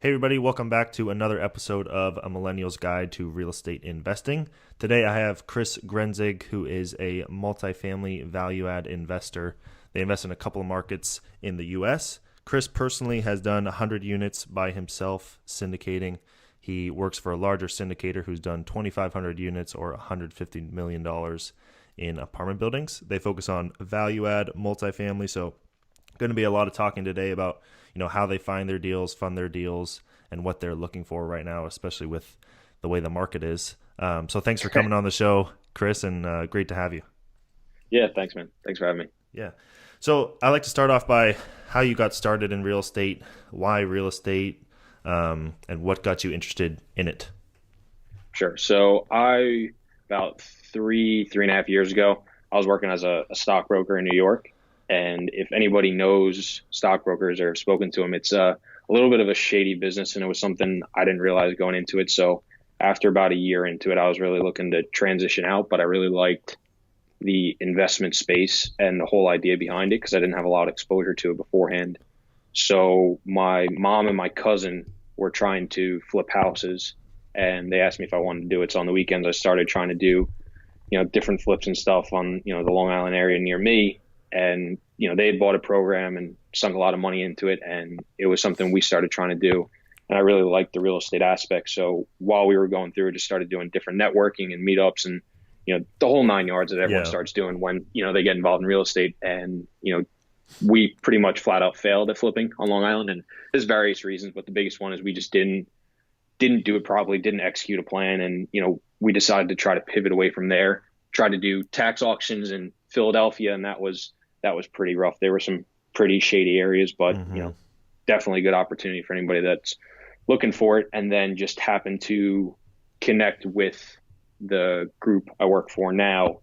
Hey everybody, welcome back to another episode of A Millennial's Guide to Real Estate Investing. Today I have Chris Grenzig, who is a multifamily value-add investor. They invest in a couple of markets in the U.S. Chris personally has done 100 units by himself, syndicating. He works for a larger syndicator who's done 2,500 units or $150 million in apartment buildings. They focus on value-add multifamily, so going to be a lot of talking today about how they find their deals, fund their deals, and what they're looking for right now, especially with the way the market is. So thanks for coming on the show, Chris, and great to have you. Yeah, thanks, man. Thanks for having me. Yeah. So I like to start off by how you got started in real estate, why real estate, and what got you interested in it. Sure. So about three and a half years ago, I was working as a stockbroker in New York. And if anybody knows stockbrokers or have spoken to them, it's a little bit of a shady business, and it was something I didn't realize going into it. So after about a year into it, I was really looking to transition out, but I really liked the investment space and the whole idea behind it because I didn't have a lot of exposure to it beforehand. So my mom and my cousin were trying to flip houses, and they asked me if I wanted to do it. So on the weekends, I started trying to do, different flips and stuff on, the Long Island area near me. And, they had bought a program and sunk a lot of money into it. And it was something we started trying to do. And I really liked the real estate aspect. So while we were going through it, just started doing different networking and meetups and, the whole 9 yards that everyone starts doing when, they get involved in real estate. And, we pretty much flat out failed at flipping on Long Island. And there's various reasons, but the biggest one is we just didn't do it properly, didn't execute a plan. And, we decided to try to pivot away from there, tried to do tax auctions in Philadelphia. And that was pretty rough. There were some pretty shady areas, but definitely a good opportunity for anybody that's looking for it. And then just happened to connect with the group I work for now,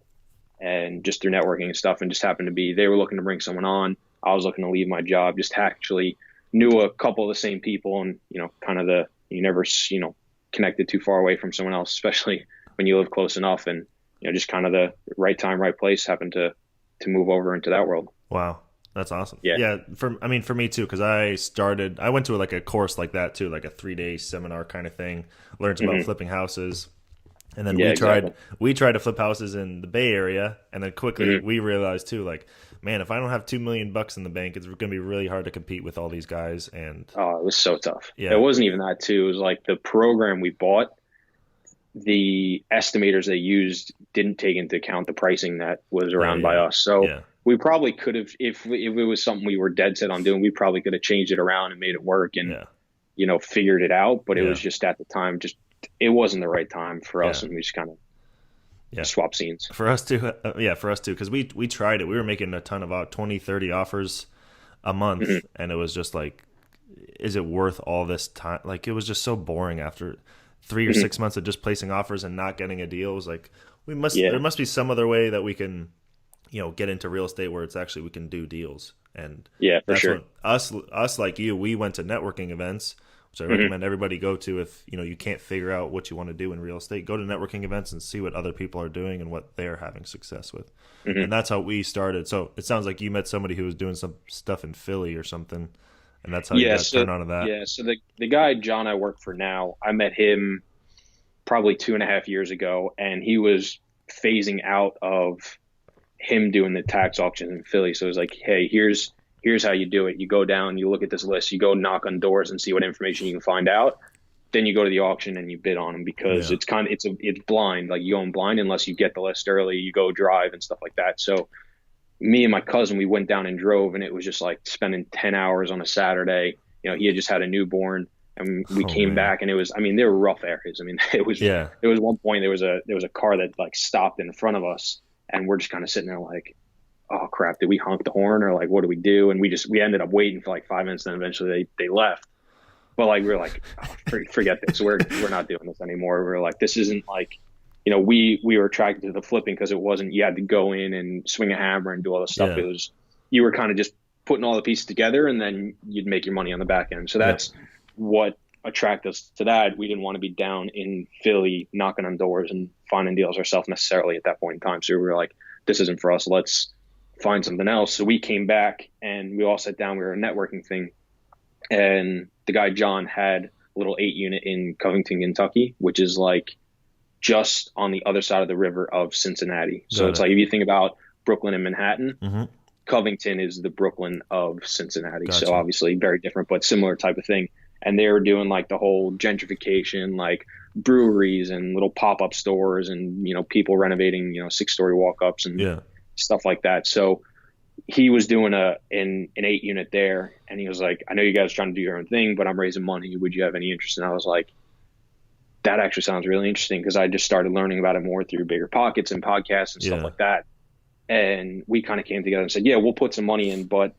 and just through networking and stuff, and just happened to be they were looking to bring someone on. I was looking to leave my job. Just actually knew a couple of the same people, and kind of you never connected too far away from someone else, especially when you live close enough, and just kind of the right time, right place happened to move over into that world. Wow. That's awesome. Yeah. For me too, because I went to like a course like that too, like a 3-day seminar kind of thing, learned about flipping houses. And then we tried to flip houses in the Bay Area. And then quickly we realized too, like, man, if I don't have $2 million in the bank, it's going to be really hard to compete with all these guys. And it was so tough. Yeah. It wasn't even that too. It was like the program we bought, the estimators they used didn't take into account the pricing that was around by us. So we probably could have, if it was something we were dead set on doing, we probably could have changed it around and made it work and, figured it out. But it was just at the time, it wasn't the right time for us. And we just kind of swap scenes. For us too. Because we tried it. We were making a ton of 20, 30 offers a month. And it was just like, is it worth all this time? Like, it was just so boring after 3 or 6 months of just placing offers and not getting a deal. It was like, there must be some other way that we can, get into real estate where it's actually, we can do deals. And for sure. Us like you, we went to networking events, which I recommend everybody go to. If, you can't figure out what you want to do in real estate, go to networking events and see what other people are doing and what they're having success with. And that's how we started. So it sounds like you met somebody who was doing some stuff in Philly or something. And that's how you got turned on to that. Yeah. So the guy, John, I work for now, I met him probably 2.5 years ago, and he was phasing out of him doing the tax auctions in Philly. So it was like, hey, here's how you do it. You go down, you look at this list, you go knock on doors and see what information you can find out. Then you go to the auction and you bid on them because it's blind. Like, you go in blind unless you get the list early, you go drive and stuff like that. So me and my cousin, we went down and drove, and it was just like spending 10 hours on a Saturday. He had just had a newborn, and we came back, and it was, there were rough areas. There was one point, there was a car that like stopped in front of us, and we're just kind of sitting there like, oh crap, did we honk the horn, or like, what do we do? And we ended up waiting for like 5 minutes, and then eventually they left. But like, we were like, oh, forget this. We're not doing this anymore. We were like, this isn't like, we were attracted to the flipping because it wasn't, you had to go in and swing a hammer and do all this stuff. It was, you were kind of just putting all the pieces together, and then you'd make your money on the back end. So that's what attracted us to that. We didn't want to be down in Philly knocking on doors and finding deals ourselves necessarily at that point in time. So we were like, this isn't for us. Let's find something else. So we came back and we all sat down. We were a networking thing, and the guy John had a little 8 unit in Covington, Kentucky, which is like just on the other side of the river of Cincinnati. So it's like if you think about Brooklyn and Manhattan, Covington is the Brooklyn of Cincinnati. Gotcha. So obviously very different, but similar type of thing. And they were doing like the whole gentrification, like breweries and little pop-up stores and, people renovating, 6-story walk-ups and stuff like that. So he was doing an 8 unit there, and he was like, I know you guys are trying to do your own thing, but I'm raising money. Would you have any interest? And I was like, that actually sounds really interesting, because I just started learning about it more through Bigger Pockets and podcasts and stuff like that. And we kind of came together and said, yeah, we'll put some money in, but,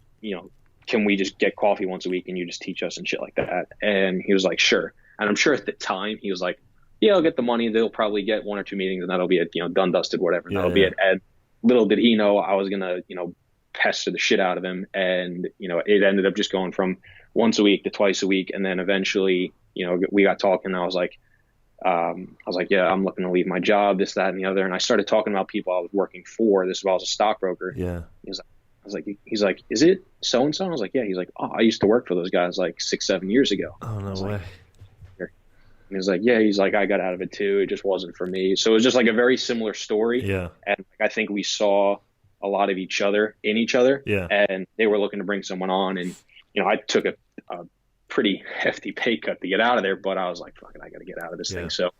can we just get coffee once a week and you just teach us and shit like that? And he was like, sure. And I'm sure at the time he was like, yeah, I'll get the money. They'll probably get 1 or 2 meetings and that'll be it, done, dusted, whatever. And that'll be it. And little did he know I was going to, pester the shit out of him. And, it ended up just going from once a week to twice a week. And then eventually, we got talking. I was like, yeah, I'm looking to leave my job, this, that, and the other. And I started talking about people I was working for. This while I was a stockbroker. Yeah. He's like, is it so-and-so? I was like, yeah. He's like, oh, I used to work for those guys like 6-7 years ago. Oh, no way. And he's like, yeah, he's like, I got out of it too. It just wasn't for me. So it was just like a very similar story. Yeah. And I think we saw a lot of each other in each other. Yeah. And they were looking to bring someone on. And, I took a pretty hefty pay cut to get out of there, but I was like, fuck it, I got to get out of this thing. So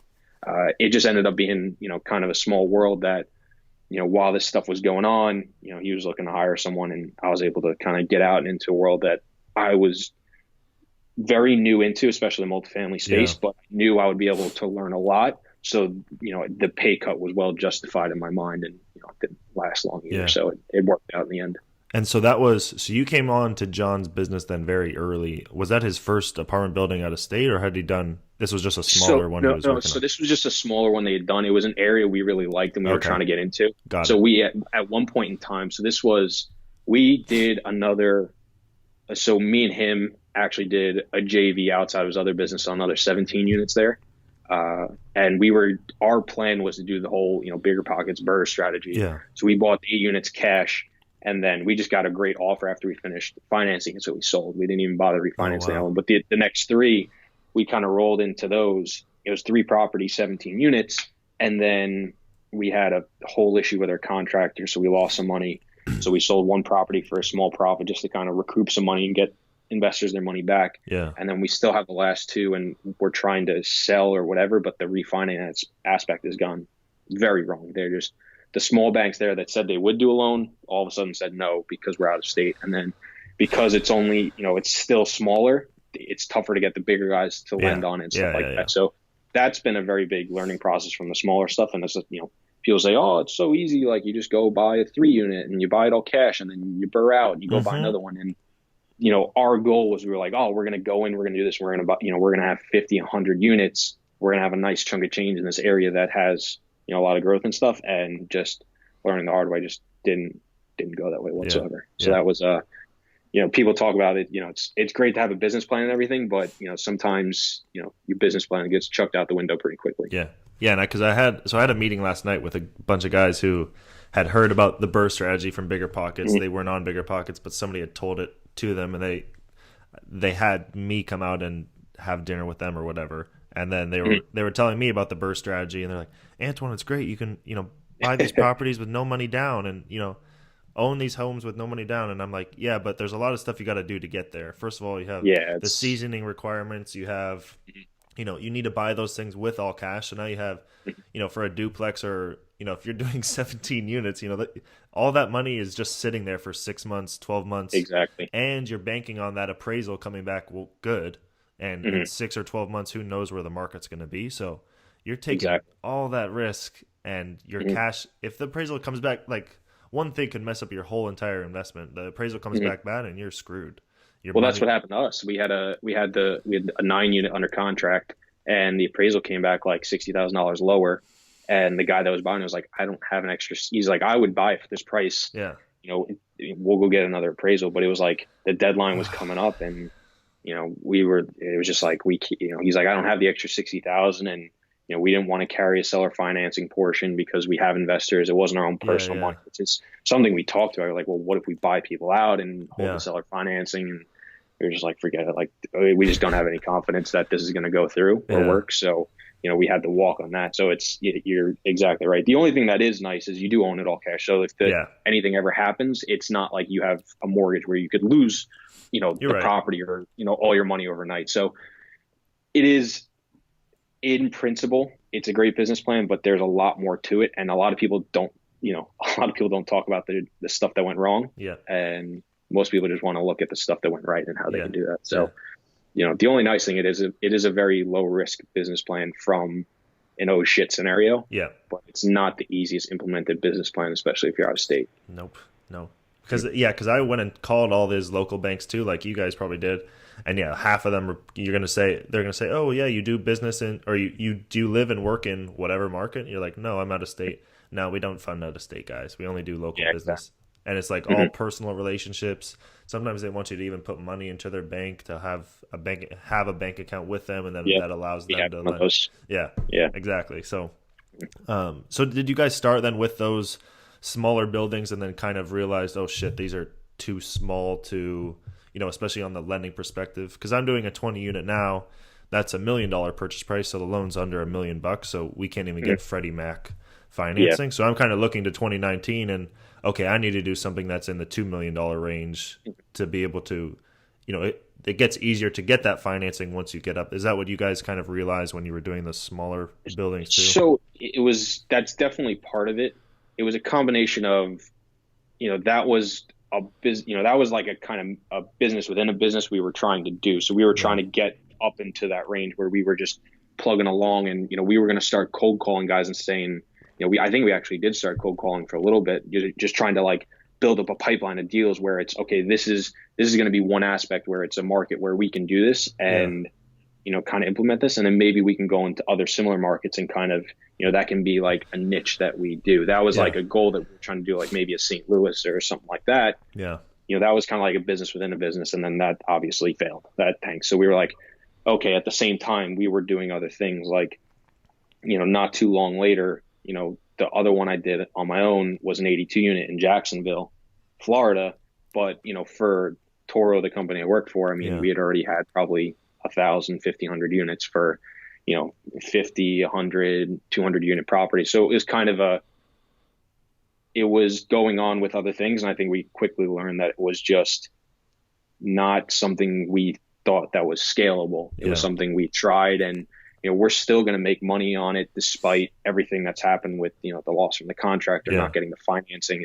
it just ended up being, kind of a small world that, while this stuff was going on, he was looking to hire someone, and I was able to kind of get out into a world that I was very new into, especially the multifamily space, but I knew I would be able to learn a lot. So, the pay cut was well justified in my mind, and, it didn't last long either. So it worked out in the end. And so so you came on to John's business then very early. Was that his first apartment building out of state, or had he done, this was just a smaller one? So this was just a smaller one they had done. It was an area we really liked and we were trying to get into. So we, at one point in time, we did so me and him actually did a JV outside of his other business on another 17 units there. And our plan was to do the whole, Bigger Pockets burger strategy. Yeah. So we bought the 8 units cash. And then we just got a great offer after we finished financing it, so we sold. We didn't even bother refinancing that one. But the next 3, we kind of rolled into those. It was 3 properties, 17 units. And then we had a whole issue with our contractor, so we lost some money. So we sold 1 property for a small profit just to kind of recoup some money and get investors their money back. Yeah. And then we still have the last 2, and we're trying to sell or whatever, but the refinance aspect has gone very wrong. They're just the small banks there that said they would do a loan, all of a sudden said no because we're out of state. And then because it's only, it's still smaller, it's tougher to get the bigger guys to lend on and stuff like that. So that's been a very big learning process from the smaller stuff. And it's, people say, oh, it's so easy. Like you just go buy a 3 unit and you buy it all cash and then you burr out and you go buy another one. And, our goal was, we were like, oh, we're going to go in, we're going to do this. We're going to, we're going to have 50, 100 units. We're going to have a nice chunk of change in this area that has, a lot of growth and stuff, and just learning the hard way just didn't go that way whatsoever. So that was, people talk about it, it's great to have a business plan and everything, but, sometimes, your business plan gets chucked out the window pretty quickly. Yeah. Yeah. And I had a meeting last night with a bunch of guys who had heard about the burr strategy from Bigger Pockets. They weren't on Bigger Pockets, but somebody had told it to them, and they had me come out and have dinner with them or whatever. And then they were telling me about the burr strategy, and they're like, Antoine, it's great. You can, buy these properties with no money down and, own these homes with no money down. And I'm like, yeah, but there's a lot of stuff you got to do to get there. First of all, you have the seasoning requirements. You have, you need to buy those things with all cash. So now you have, for a duplex or, if you're doing 17 units, all that money is just sitting there for 6 months, 12 months. Exactly. And you're banking on that appraisal coming back good. And in 6 or 12 months, who knows where the market's going to be. So you're taking all that risk, and your cash, if the appraisal comes back, like one thing could mess up your whole entire investment. The appraisal comes back bad and you're screwed. That's what happened to us. We had a 9 unit under contract, and the appraisal came back like $60,000 lower. And the guy that was buying it was like, I don't have an extra. He's like, I would buy it for this price. Yeah. We'll go get another appraisal. But it was like the deadline was coming up, and it was just like, he's like, I don't have the extra 60,000. And, we didn't want to carry a seller financing portion because we have investors. It wasn't our own personal money. It's just something we talked about. Like, well, what if we buy people out and hold the seller financing? And, we were just like, forget it. Like, we just don't have any confidence that this is going to go through or work. So, we had to walk on that. So you're exactly right. The only thing that is nice is you do own it all cash. So if anything ever happens, it's not like you have a mortgage where you could lose, the property or, all your money overnight. So it is, in principle, it's a great business plan, but there's a lot more to it. And a lot of people don't talk about the stuff that went wrong. Yeah. And most people just want to look at the stuff that went right and how they can do that. So, the only nice thing it is a very low risk business plan from an oh shit scenario. Yeah. But it's not the easiest implemented business plan, especially if you're out of state. Nope. No. Because I went and called all these local banks too, like you guys probably did. And half of them they're going to say, oh yeah, you do business or you do live and work in whatever market. And you're like, no, I'm out of state. No, we don't fund out of state guys. We only do local business. Exactly. And it's like all personal relationships. Sometimes they want you to even put money into their bank to have a bank account with them, and then that allows them to lend. Yeah, exactly. So, so did you guys start then with those smaller buildings, and then kind of realized, oh shit, these are too small to, especially on the lending perspective? Because I'm doing a 20 unit now. That's $1 million purchase price, so the loan's under $1 million, so we can't even get Freddie Mac financing. So I'm kind of looking to 2019 and, okay, I need to do something that's in the $2 million range to be able to, it gets easier to get that financing once you get up. Is that what you guys kind of realized when you were doing the smaller buildings too? So that's definitely part of it. It was a combination of, that was a business, that was like a kind of a business within a business we were trying to do. So we were trying to get up into that range where we were just plugging along, and, we were going to start cold calling guys and saying, I think we actually did start cold calling for a little bit, just trying to like build up a pipeline of deals where it's, okay, this is going to be one aspect where it's a market where we can do this and, kind of implement this. And then maybe we can go into other similar markets and kind of, that can be like a niche that we do. That was like a goal that we were trying to do, like maybe a St. Louis or something like that. Yeah. That was kind of like a business within a business. And then that obviously failed, that tank. So we were like, okay, at the same time we were doing other things, like, not too long later, the other one I did on my own was an 82 unit in Jacksonville, Florida. But, for Toro, the company I worked for, we had already had probably 1,000, 1,500 units for, 50, 100, 200 unit property. So it was kind of it was going on with other things. And I think we quickly learned that it was just not something we thought that was scalable. It was something we tried, and, we're still going to make money on it despite everything that's happened with, the loss from the contractor, not getting the financing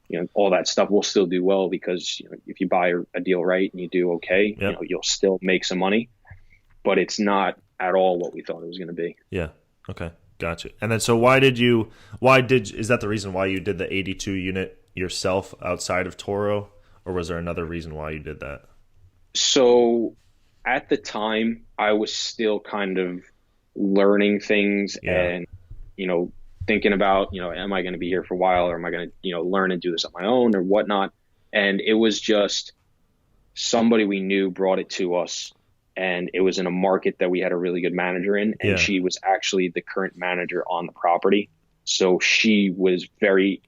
and, all that stuff. We'll still do well because, if you buy a deal right and you do okay, you'll still make some money, but it's not at all what we thought it was going to be. Yeah. Okay. Gotcha. And then, so is that the reason why you did the 82 unit yourself outside of Toro, or was there another reason why you did that? So at the time I was still kind of learning things and, thinking about, am I going to be here for a while, or am I going to, learn and do this on my own or whatnot? And it was just somebody we knew brought it to us, and it was in a market that we had a really good manager in, and she was actually the current manager on the property. So she was very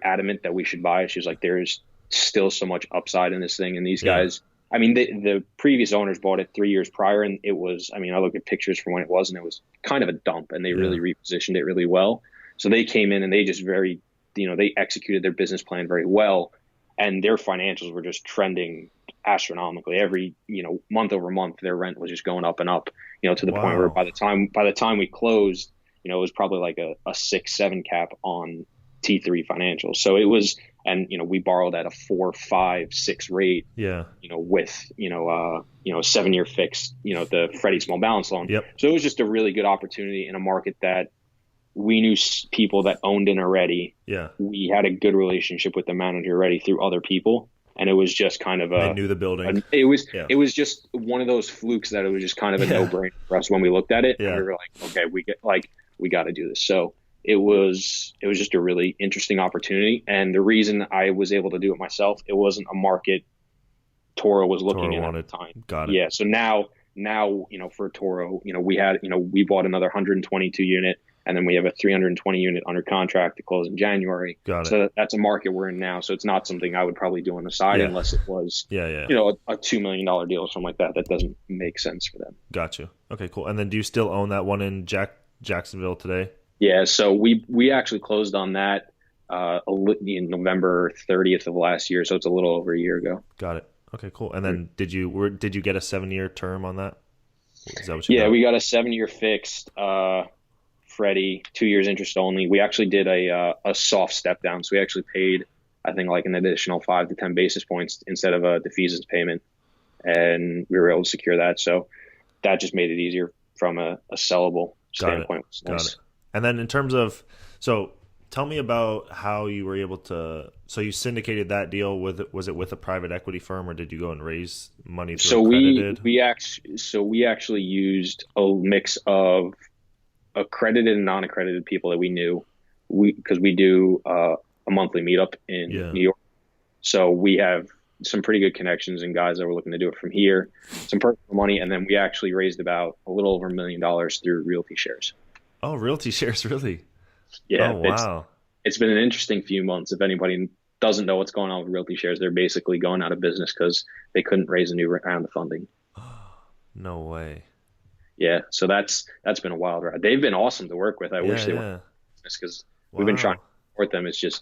adamant that we should buy it. She was like, there's still so much upside in this thing. And these guys, the previous owners bought it 3 years prior, and it was, I look at pictures from when it was, and it was kind of a dump, and they really repositioned it really well. So they came in and they just they executed their business plan very well, and their financials were just trending astronomically. Every, month over month, their rent was just going up and up, to the point where by the time we closed, it was probably like a 6-7 cap on T3 financials. So it was, and, we borrowed at a 4, 5, 6 rate, with, a 7-year fixed, the Freddie small balance loan. Yep. So it was just a really good opportunity in a market that we knew people that owned it already. Yeah. We had a good relationship with the manager already through other people. And it was just kind of they knew the building. It was just one of those flukes that it was just kind of a no-brainer for us when we looked at it. Yeah. And we were like, okay, we got to do this. So it was just a really interesting opportunity. And the reason I was able to do it myself, it wasn't a market Toro was looking at the time. Got it. Yeah. So now, for Toro, we bought another 122 unit. and then we have a 320 unit under contract to close in January. Got it. So that's a market we're in now. So it's not something I would probably do on the side Yeah. unless it was, Yeah. a $2 million deal or something like that. That doesn't make sense for them. Got you. Okay, cool. And then do you still own that one in Jacksonville today? Yeah. So we actually closed on that in November 30th of last year. So it's a little over a year ago. Got it. Okay, cool. And then did you get a 7-year term on that? Is that what you Yeah, got? we got a 7-year fixed, Freddie, 2 years interest only. We actually did a soft step down. So we actually paid, I think, like an additional 5 to 10 basis points instead of a defeasance payment. And we were able to secure that. So that just made it easier from a sellable standpoint. Got it. And then in terms of, so tell me about how you were able to, so you syndicated that deal was it with a private equity firm, or did you go and raise money through accredited? We actually used a mix of accredited and non-accredited people that we knew, because we do a monthly meetup in New York. So we have some pretty good connections and guys that were looking to do it from here, some personal money. And then we actually raised about a little over $1 million through realty shares. Oh, realty shares, really? Yeah. Oh, wow. It's been an interesting few months. If anybody doesn't know what's going on with realty shares, they're basically going out of business because they couldn't raise a new round of funding. No way. Yeah. So that's been a wild ride. They've been awesome to work with. I wish they were, because we've been trying to support them. It's just,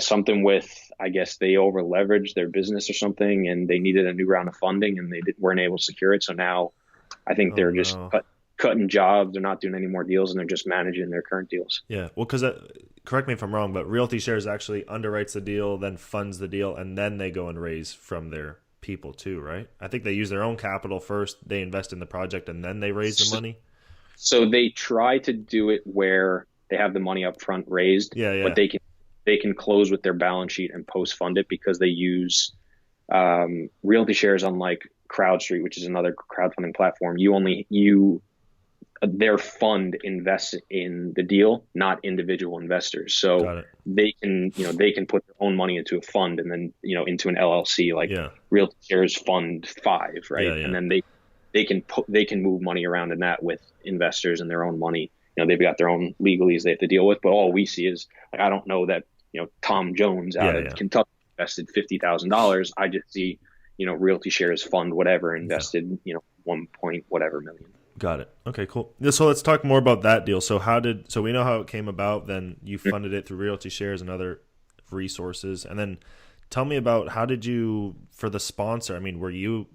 something with, I guess they over leveraged their business or something, and they needed a new round of funding, and they weren't able to secure it. So now I think they're just cutting jobs. They're not doing any more deals, and they're just managing their current deals. Yeah. Well, because correct me if I'm wrong, but realty shares actually underwrites the deal, then funds the deal, and then they go and raise from their people too, right? I think they use their own capital first, they invest in the project, and then they raise the money. So they try to do it where they have the money up front raised, but they can close with their balance sheet and post fund it, because they use realty shares, unlike CrowdStreet, which is another crowdfunding platform. Their fund invests in the deal, not individual investors. So they can put their own money into a fund, and then, into an LLC, like Realty Shares Fund 5, right? And then they can move money around in that with investors and their own money. They've got their own legalese they have to deal with, but all we see is, like, I don't know that, Tom Jones out of Kentucky invested $50,000. I just see, Realty Shares Fund whatever invested, 1 point whatever million. Got it. Okay, cool. So let's talk more about that deal. So we know how it came about. Then you funded it through Realty Shares and other resources. And then tell me about, how did you, for the sponsor, I mean, were you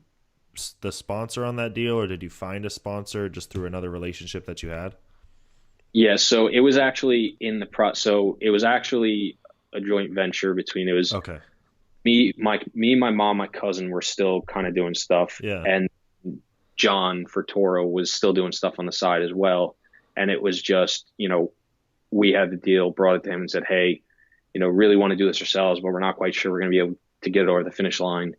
the sponsor on that deal, or did you find a sponsor just through another relationship that you had? Yeah. So it was actually so it was actually a joint venture between, me, my mom, my cousin were still kind of doing stuff. Yeah. And John for Toro was still doing stuff on the side as well. And it was just, we had the deal, brought it to him and said, hey, really want to do this ourselves, but we're not quite sure we're going to be able to get it over the finish line.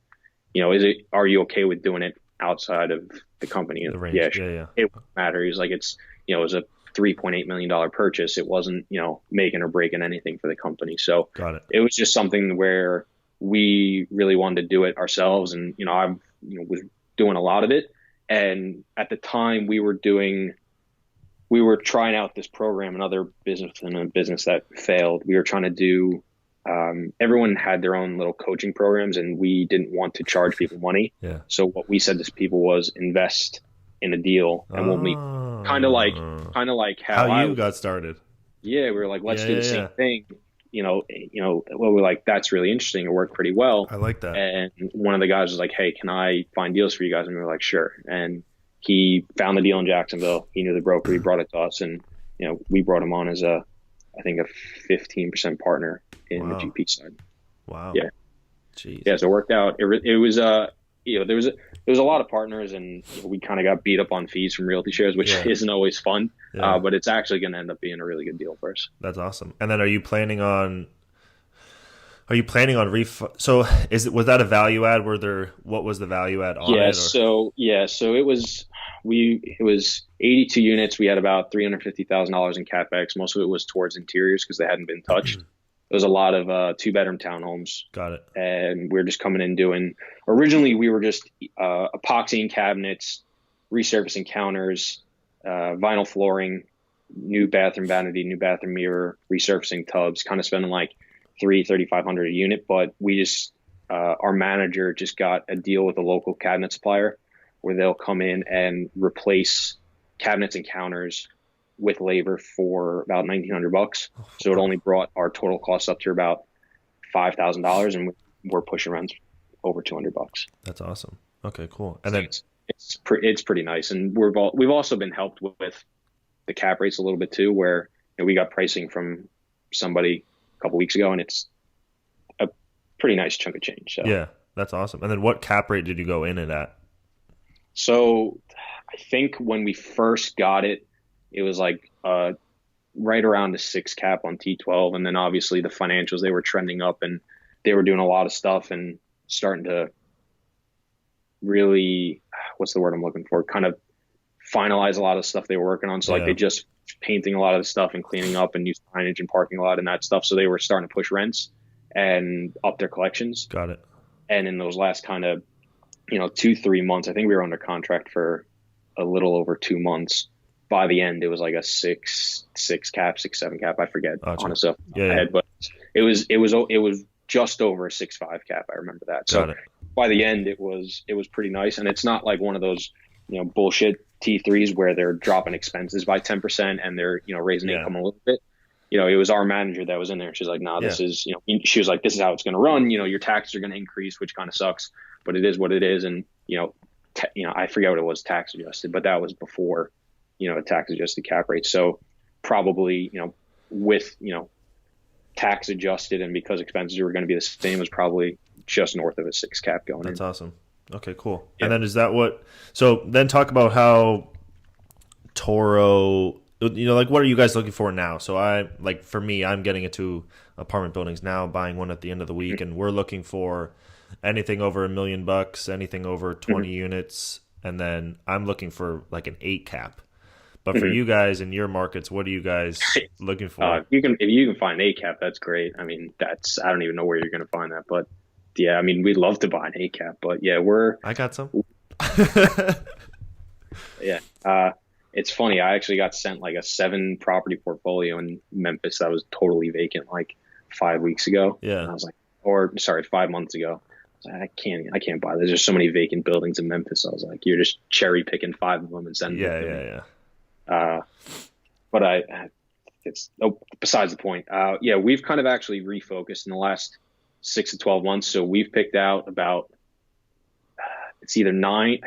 Are you okay with doing it outside of the company? The range. Yeah. It wouldn't matter. He's like, it was a $3.8 million purchase. It wasn't, making or breaking anything for the company. So it was just something where we really wanted to do it ourselves. And, I was doing a lot of it. And at the time we were trying out this program, another business and a business that failed. We were trying to do, everyone had their own little coaching programs, and we didn't want to charge people money. Yeah. So what we said to people was, invest in a deal, and we'll meet. Kind of like how you got started. Yeah. We were like, let's do the same thing. Well, we're like, that's really interesting. It worked pretty well. I like that. And one of the guys was like, hey, can I find deals for you guys? And we were like, sure. And he found the deal in Jacksonville. He knew the broker. He brought it to us, and, we brought him on as I think a 15% partner in the GP side. Wow. Yeah. Jeez. Yeah. So it worked out. It was, there was a lot of partners, and we kind of got beat up on fees from Realty Shares, which isn't always fun, but it's actually going to end up being a really good deal for us. That's awesome. And then, are you planning on so was that a value add? What was the value add on it? So it was 82 units. We had about $350,000 in CapEx. Most of it was towards interiors because they hadn't been touched. There was a lot of 2-bedroom townhomes. Got it. And we were just coming in doing, originally we were just epoxying cabinets, resurfacing counters, vinyl flooring, new bathroom vanity, new bathroom mirror, resurfacing tubs, kind of spending like 3,500 a unit. But we just, our manager just got a deal with a local cabinet supplier where they'll come in and replace cabinets and counters with labor for about $1,900. So it only brought our total cost up to about $5,000, and we're pushing rents over $200. That's awesome. Okay, cool. And then it's pretty nice. And we've also been helped with the cap rates a little bit too, where we got pricing from somebody a couple weeks ago, and it's a pretty nice chunk of change. So yeah, that's awesome. And then what cap rate did you go in it at? So I think when we first got it, it was like right around the 6 cap on T12. And then obviously the financials, they were trending up and they were doing a lot of stuff and starting to really, what's the word I'm looking for? Kind of finalize a lot of stuff they were working on. So like they just painting a lot of the stuff and cleaning up and new signage and parking lot and that stuff. So they were starting to push rents and up their collections. Got it. And in those last kind of, 2-3 months, I think we were under contract for a little over 2 months. By the end, it was like a 6 cap, 7 cap. I forget honestly, but it was just over a 6.5 cap. I remember that. So by the end, it was pretty nice. And it's not like one of those, bullshit T3s where they're dropping expenses by 10% and they're, raising income a little bit. It was our manager that was in there. She's like, nah, this is, she was like, this is how it's going to run. Your taxes are going to increase, which kind of sucks, but it is what it is. And, I forget what it was tax adjusted, but that was before, a tax adjusted cap rate. So probably, with, tax adjusted and because expenses were going to be the same, was probably just north of a 6 cap going in. That's awesome. Okay, cool. Yeah. And then is that so then talk about how Toro, what are you guys looking for now? So for me, I'm getting into apartment buildings now, buying one at the end of the week, and we're looking for anything over $1 million, anything over 20 units. And then I'm looking for like an 8 cap. But for you guys in your markets, what are you guys looking for? If you can find an 8 cap, that's great. I mean, I don't even know where you're going to find that, but yeah, I mean, we'd love to buy an 8 cap, but yeah, I got some. Yeah. It's funny. I actually got sent like a 7 property portfolio in Memphis that was totally vacant like 5 weeks ago. Yeah. And I was like, 5 months ago. I can't buy. There's just so many vacant buildings in Memphis. I was like, you're just cherry picking 5 of them and sending them to me. Yeah. But it's besides the point. We've kind of actually refocused in the last 6 to 12 months. So we've picked out about, it's either 9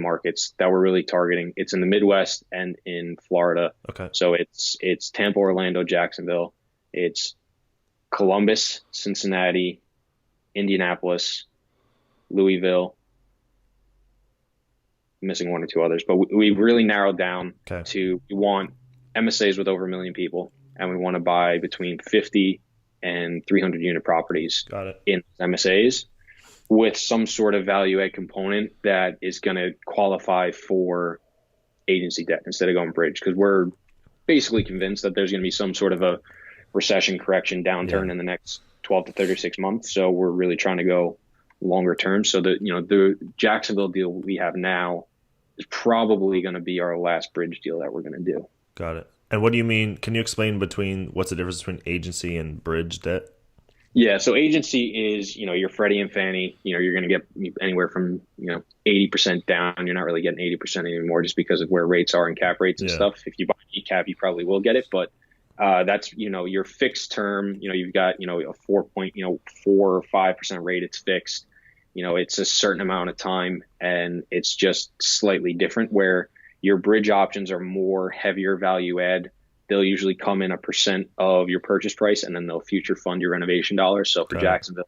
markets that we're really targeting. It's in the Midwest and in Florida. Okay. So it's Tampa, Orlando, Jacksonville. It's Columbus, Cincinnati, Indianapolis, Louisville. I'm missing 1 or 2 others, but we've really narrowed down to, we want MSAs with over 1 million people, and we want to buy between 50 and 300 unit properties in MSAs with some sort of value add component that is going to qualify for agency debt instead of going bridge. Because we're basically convinced that there's going to be some sort of a recession correction downturn in the next 12 to 36 months. So we're really trying to go longer term. So the Jacksonville deal we have now is probably going to be our last bridge deal that we're going to do. Got it. And what do you mean? Can you explain what's the difference between agency and bridge debt? Yeah. So agency is, your Freddie and Fannie, you're going to get anywhere from, 80% down. You're not really getting 80% anymore just because of where rates are and cap rates and stuff. If you buy an E-cap, you probably will get it. But that's, your fixed term, you've got, a 4 or 5% rate. It's fixed, it's a certain amount of time, and it's just slightly different where your bridge options are more heavier value add. They'll usually come in 1% of your purchase price, and then they'll future fund your renovation dollars. So for Jacksonville,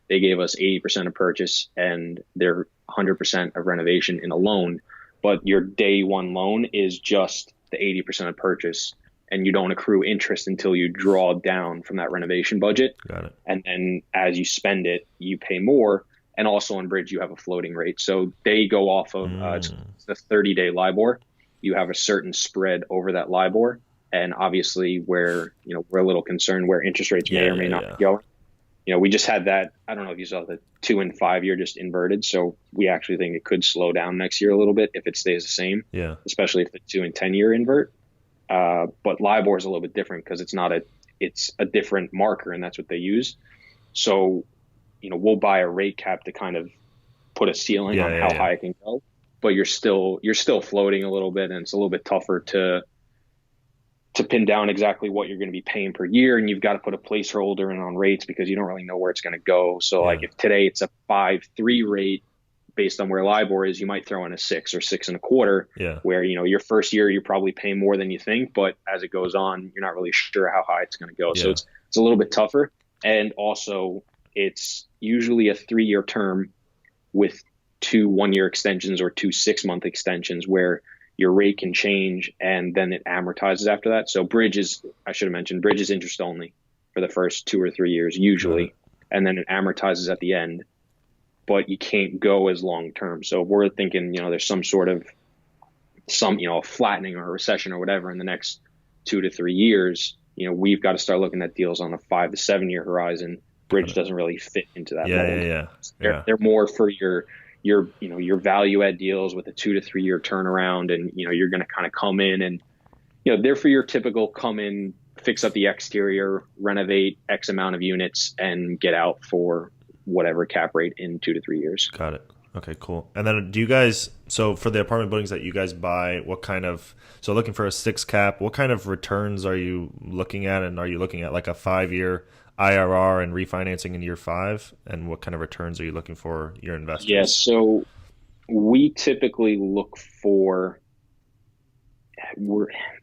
they gave us 80% of purchase and they're 100% of renovation in a loan. But your day one loan is just the 80% of purchase, and you don't accrue interest until you draw down from that renovation budget. Got it. And then as you spend it, you pay more. And also on bridge, you have a floating rate. So they go off of it's the 30-day LIBOR. You have a certain spread over that LIBOR. And obviously where, we're a little concerned where interest rates may or may not be going. We just had that, I don't know if you saw the 2 and 5 year just inverted. So we actually think it could slow down next year a little bit if it stays the same. Yeah. Especially if the 2 and 10 year invert. But LIBOR is a little bit different because it's a different marker, and that's what they use. So, we'll buy a rate cap to kind of put a ceiling on how high it can go, but you're still floating a little bit, and it's a little bit tougher to pin down exactly what you're going to be paying per year, and you've got to put a placeholder in on rates because you don't really know where it's going to go. So like if today it's a 5.3 rate based on where LIBOR is, you might throw in a 6 or 6.25, where your first year you're probably paying more than you think, but as it goes on, you're not really sure how high it's going to go. So it's a little bit tougher, and also it's usually a 3-year term with 2 1-year extensions or 2 6-month extensions where your rate can change and then it amortizes after that. So I should have mentioned, bridge is interest only for the first 2 or 3 years usually, and then it amortizes at the end, but you can't go as long term. So if we're thinking, there's some sort of flattening or a recession or whatever in the next 2 to 3 years, we've got to start looking at deals on a 5 to 7 year horizon. Bridge doesn't really fit into that mold. They're more for your value add deals with a 2 to 3 year turnaround, and you're going to kind of come in and they're for your typical come in, fix up the exterior, renovate X amount of units, and get out for whatever cap rate in 2 to 3 years. Got it. Okay, cool. And then do you guys, so for the apartment buildings that you guys buy, looking for a 6 cap, what kind of returns are you looking at? And are you looking at like a 5-year IRR and refinancing in year 5? And what kind of returns are you looking for your investors? Yeah, so we typically look for,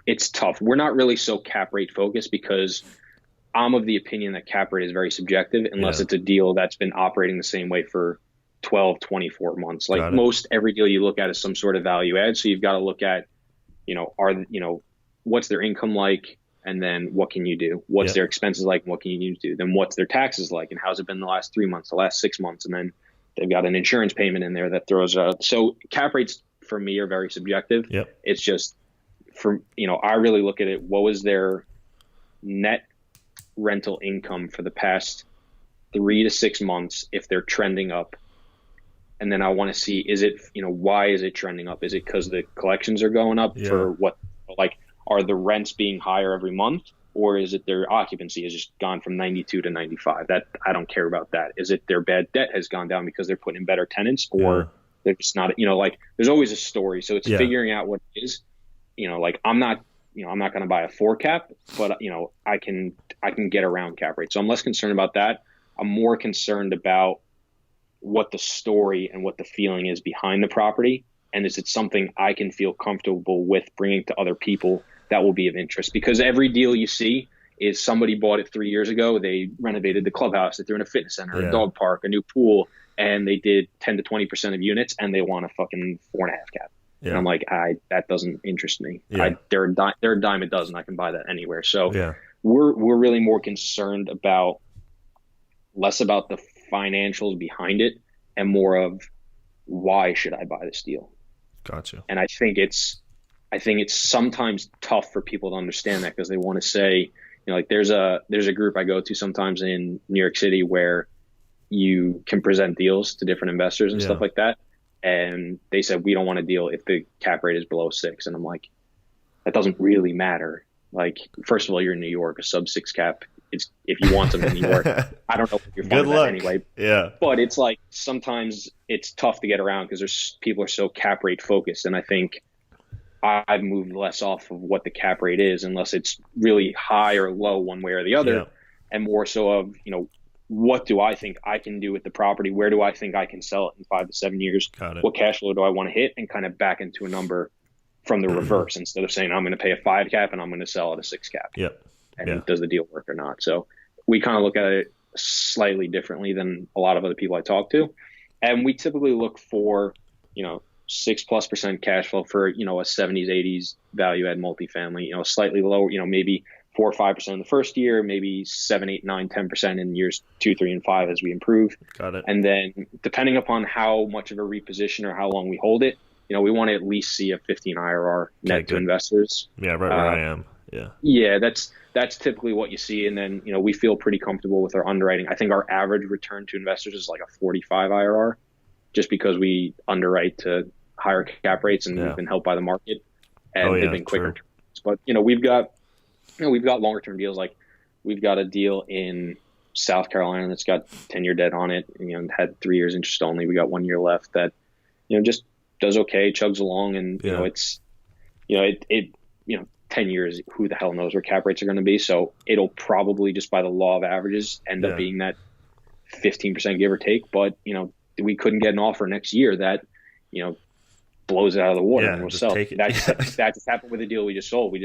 it's tough. We're not really so cap rate focused because I'm of the opinion that cap rate is very subjective unless it's a deal that's been operating the same way for 12, 24 months. Like most every deal you look at is some sort of value add. So you've got to look at, what's their income like? And then what can you do? What's their expenses like? And what can you do? Then what's their taxes like? And how's it been the last 3 months, the last 6 months? And then they've got an insurance payment in there that throws out. So cap rates for me are very subjective. It's just I really look at it. What was their net rental income for the past 3 to 6 months if they're trending up? And then I want to see, why is it trending up? Is it because the collections are going up for what, are the rents being higher every month, or is it their occupancy has just gone from 92 to 95? That I don't care about that. Is it their bad debt has gone down because they're putting in better tenants, or they're just not, there's always a story. So it's figuring out what it is, I'm not going to buy a 4 cap, but I can get around cap rate. So I'm less concerned about that. I'm more concerned about what the story and what the feeling is behind the property. And is it something I can feel comfortable with bringing to other people that will be of interest? Because every deal you see is somebody bought it 3 years ago. They renovated the clubhouse. They threw in a fitness center, a dog park, a new pool, and they did 10 to 20% of units, and they want a fucking 4.5 cap. And I'm like, that doesn't interest me. They're a dime a dozen. I can buy that anywhere. So we're really more concerned about less about the financials behind it and more of why should I buy this deal? Gotcha. And I think it's sometimes tough for people to understand that because they want to say, there's a group I go to sometimes in New York City where you can present deals to different investors and stuff like that. And they said, we don't want a deal if the cap rate is below 6. And I'm like, that doesn't really matter. Like, first of all, you're in New York, a sub 6 cap. It's if you want them in New York. I don't know if you're fine with that anyway. But it's like sometimes it's tough to get around because people are so cap rate focused. And I think I've moved less off of what the cap rate is unless it's really high or low one way or the other, and more so of, what do I think I can do with the property? Where do I think I can sell it in 5 to 7 years? What cash flow do I want to hit? And kind of back into a number from the reverse instead of saying I'm going to pay a 5 cap and I'm going to sell at a 6 cap. And does the deal work or not? So we kind of look at it slightly differently than a lot of other people I talk to. And we typically look for, 6+% cash flow for, a 70s, 80s value add multifamily, slightly lower, maybe 4 or 5% in the first year, maybe 7, 8, 9, 10% in years 2, 3, and 5 as we improve. Got it. And then depending upon how much of a reposition or how long we hold it, we want to at least see a 15 IRR net to investors. Right where I am. That's typically what you see. And then, we feel pretty comfortable with our underwriting. I think our average return to investors is like a 45 IRR just because we underwrite to higher cap rates and we've been helped by the market and they've been quicker. But we've got longer term deals. Like we've got a deal in South Carolina that's got 10-year debt on it, and had 3 years interest only. We got 1 year left that just does okay, chugs along, and it's it 10 years, who the hell knows where cap rates are going to be. So it'll probably, just by the law of averages, end up being that 15% give or take. But we couldn't get an offer next year that blows it out of the water and we'll sell. That just happened with the deal we just sold.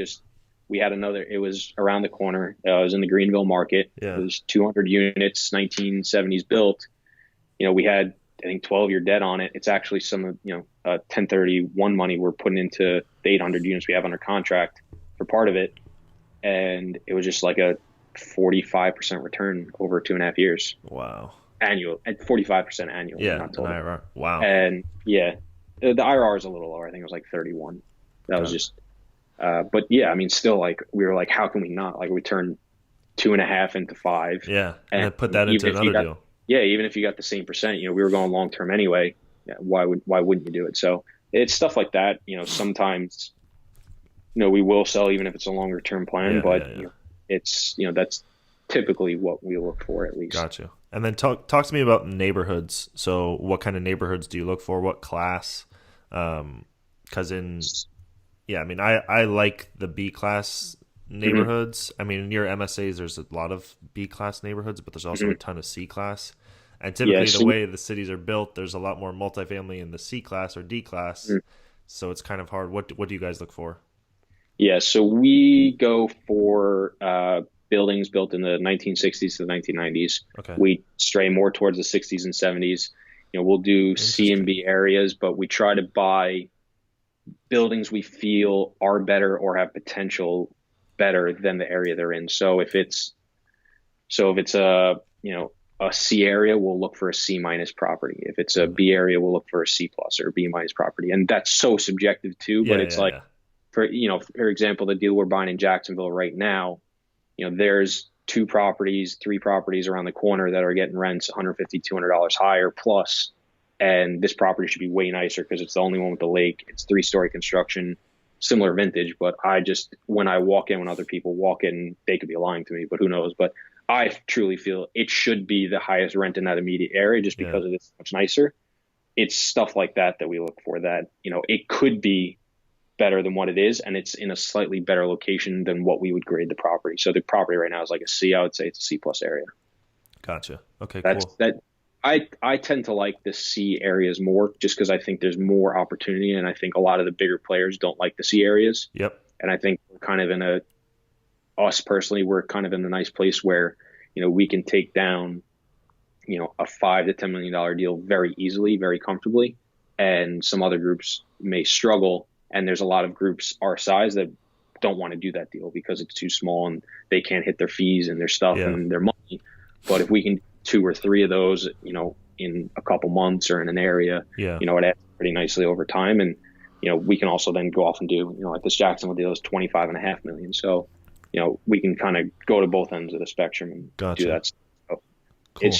We had another. It was around the corner. It was in the Greenville market. It was 200 units, 1970s built. We had, I think, 12-year debt on it. It's actually some of 1031 money we're putting into the 800 units we have under contract for part of it, and it was just like a 45% return over 2.5 years. Wow. Annual, at 45% annual. Yeah, not total. IRR. Wow. And the IRR is a little lower. I think it was like 31. That was just. But yeah, I mean, still, like, we were like, how can we not? Like, we turned 2.5 into 5. Yeah, and then put that into another deal. Yeah, even if you got the same percent, we were going long term anyway. Yeah, why wouldn't you do it? So it's stuff like that. Sometimes, we will sell even if it's a longer term plan, but it's that's typically what we look for, at least. Gotcha. And then talk to me about neighborhoods. So what kind of neighborhoods do you look for? What class? Because I like the B class neighborhoods. I mean, in your MSAs, there's a lot of B class neighborhoods, but there's also a ton of C class. And typically, the way the cities are built, there's a lot more multifamily in the C class or D class. So it's kind of hard. What do you guys look for? Yeah, so we go for buildings built in the 1960s to the 1990s. Okay. We stray more towards the 60s and 70s. We'll do C and B areas, but we try to buy buildings we feel are better or have potential better than the area they're in. So if it's a C area, we'll look for a C minus property. If it's a B area, we'll look for a C plus or B minus property. And that's so subjective too, but for example, the deal we're buying in Jacksonville right now, there's 3 properties around the corner that are getting rents $150, $200 higher plus. And this property should be way nicer because it's the only one with the lake. It's 3-story construction, similar vintage. But when I walk in, when other people walk in, they could be lying to me, but who knows? But I truly feel it should be the highest rent in that immediate area just because it's much nicer. It's stuff like that we look for, that, it could be better than what it is, and it's in a slightly better location than what we would grade the property. So the property right now is like a C. I would say it's a C plus area. Gotcha. Okay, cool. I tend to like the C areas more just because I think there's more opportunity, and I think a lot of the bigger players don't like the C areas. Yep. And I think we're kind of us personally, we're kind of in a nice place where, we can take down, a $5 to $10 million deal very easily, very comfortably. And some other groups may struggle. And there's a lot of groups our size that don't want to do that deal because it's too small and they can't hit their fees and their stuff and their money. But if we can 2 or 3 of those, in a couple months or in an area, it adds pretty nicely over time. And, we can also then go off and do, like this Jacksonville deal is $25.5 million. So, we can kind of go to both ends of the spectrum and do that. So cool.